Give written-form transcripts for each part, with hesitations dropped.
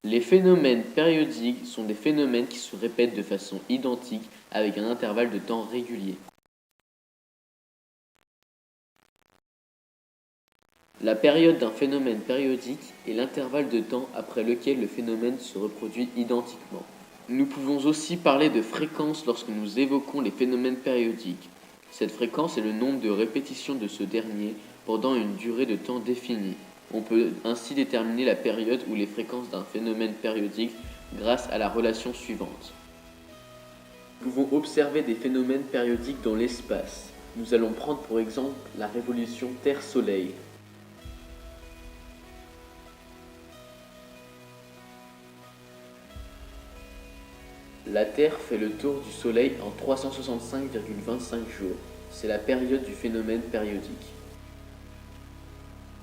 Les phénomènes périodiques sont des phénomènes qui se répètent de façon identique avec un intervalle de temps régulier. La période d'un phénomène périodique est l'intervalle de temps après lequel le phénomène se reproduit identiquement. Nous pouvons aussi parler de fréquence lorsque nous évoquons les phénomènes périodiques. Cette fréquence est le nombre de répétitions de ce dernier pendant une durée de temps définie. On peut ainsi déterminer la période ou les fréquences d'un phénomène périodique grâce à la relation suivante. Nous pouvons observer des phénomènes périodiques dans l'espace. Nous allons prendre pour exemple la révolution Terre-Soleil. La Terre fait le tour du Soleil en 365,25 jours. C'est la période du phénomène périodique.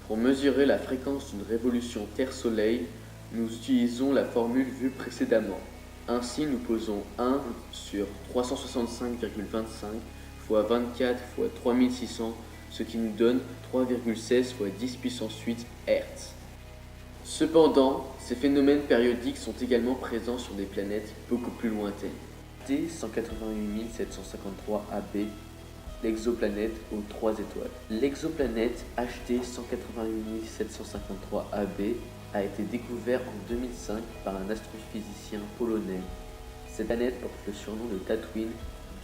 Pour mesurer la fréquence d'une révolution Terre-Soleil, nous utilisons la formule vue précédemment. Ainsi, nous posons 1 sur 365,25 fois 24 fois 3600, ce qui nous donne 3,16 fois 10 puissance 8 Hz. Cependant, ces phénomènes périodiques sont également présents sur des planètes beaucoup plus lointaines. T 188 753 AB, l'exoplanète aux 3 étoiles. L'exoplanète HT 188 753 AB a été découvert en 2005 par un astrophysicien polonais. Cette planète porte le surnom de Tatooine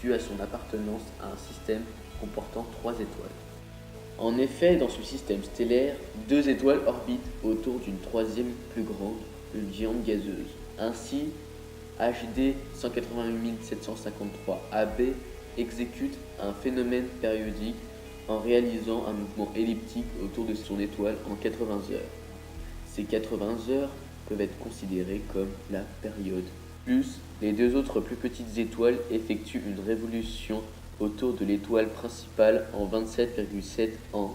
dû à son appartenance à un système comportant 3 étoiles. En effet, dans ce système stellaire, 2 étoiles orbitent autour d'une troisième plus grande, une géante gazeuse. Ainsi, HD 188 753 AB exécute un phénomène périodique en réalisant un mouvement elliptique autour de son étoile en 80 heures. Ces 80 heures peuvent être considérées comme la période. Plus, les 2 autres plus petites étoiles effectuent une révolution autour de l'étoile principale en 27,7 ans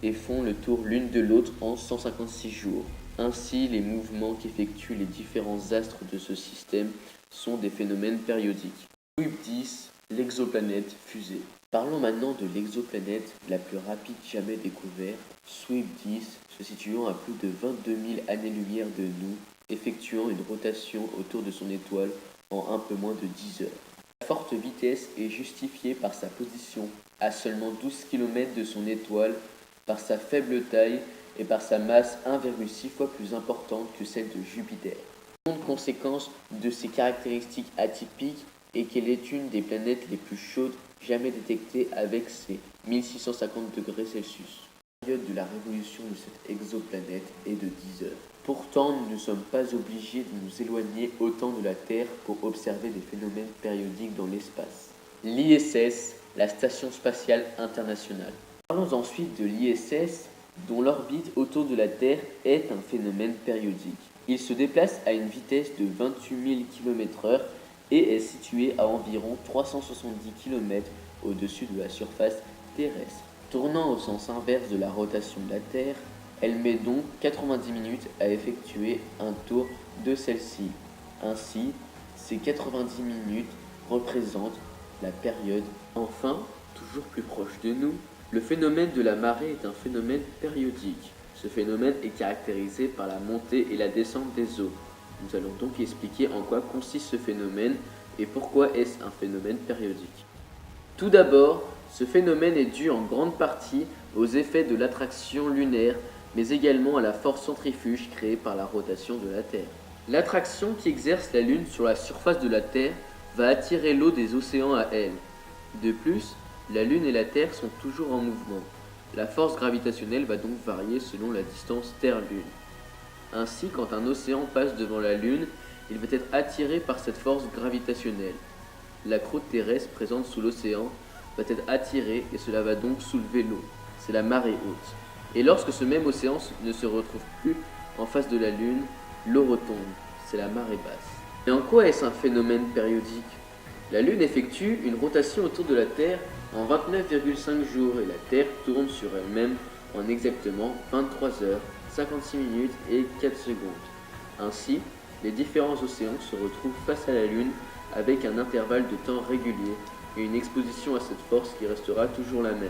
et font le tour l'une de l'autre en 156 jours. Ainsi, les mouvements qu'effectuent les différents astres de ce système sont des phénomènes périodiques. SWIP 10, l'exoplanète fusée. Parlons maintenant de l'exoplanète la plus rapide jamais découverte, SWIP 10, se situant à plus de 22 000 années-lumière de nous, effectuant une rotation autour de son étoile en un peu moins de 10 heures. Sa forte vitesse est justifiée par sa position à seulement 12 km de son étoile, par sa faible taille et par sa masse 1,6 fois plus importante que celle de Jupiter. La seconde conséquence de ces caractéristiques atypiques est qu'elle est une des planètes les plus chaudes jamais détectées avec ses 1650 degrés Celsius. La période de la révolution de cette exoplanète est de 10 heures. Pourtant, nous ne sommes pas obligés de nous éloigner autant de la Terre pour observer des phénomènes périodiques dans l'espace. L'ISS, la Station spatiale internationale. Parlons ensuite de l'ISS, dont l'orbite autour de la Terre est un phénomène périodique. Il se déplace à une vitesse de 28 000 km/h et est situé à environ 370 km au-dessus de la surface terrestre. Tournant au sens inverse de la rotation de la Terre, elle met donc 90 minutes à effectuer un tour de celle-ci. Ainsi, ces 90 minutes représentent la période. Enfin, toujours plus proche de nous, le phénomène de la marée est un phénomène périodique. Ce phénomène est caractérisé par la montée et la descente des eaux. Nous allons donc expliquer en quoi consiste ce phénomène et pourquoi est-ce un phénomène périodique. Tout d'abord, ce phénomène est dû en grande partie aux effets de l'attraction lunaire, mais également à la force centrifuge créée par la rotation de la Terre. L'attraction qu'exerce la Lune sur la surface de la Terre va attirer l'eau des océans à elle. De plus, la Lune et la Terre sont toujours en mouvement. La force gravitationnelle va donc varier selon la distance Terre-Lune. Ainsi, quand un océan passe devant la Lune, il va être attiré par cette force gravitationnelle. La croûte terrestre présente sous l'océan va être attirée et cela va donc soulever l'eau. C'est la marée haute. Et lorsque ce même océan ne se retrouve plus en face de la Lune, l'eau retombe. C'est la marée basse. Et en quoi est-ce un phénomène périodique ? La Lune effectue une rotation autour de la Terre en 29,5 jours et la Terre tourne sur elle-même en exactement 23 heures, 56 minutes et 4 secondes. Ainsi, les différents océans se retrouvent face à la Lune avec un intervalle de temps régulier et une exposition à cette force qui restera toujours la même.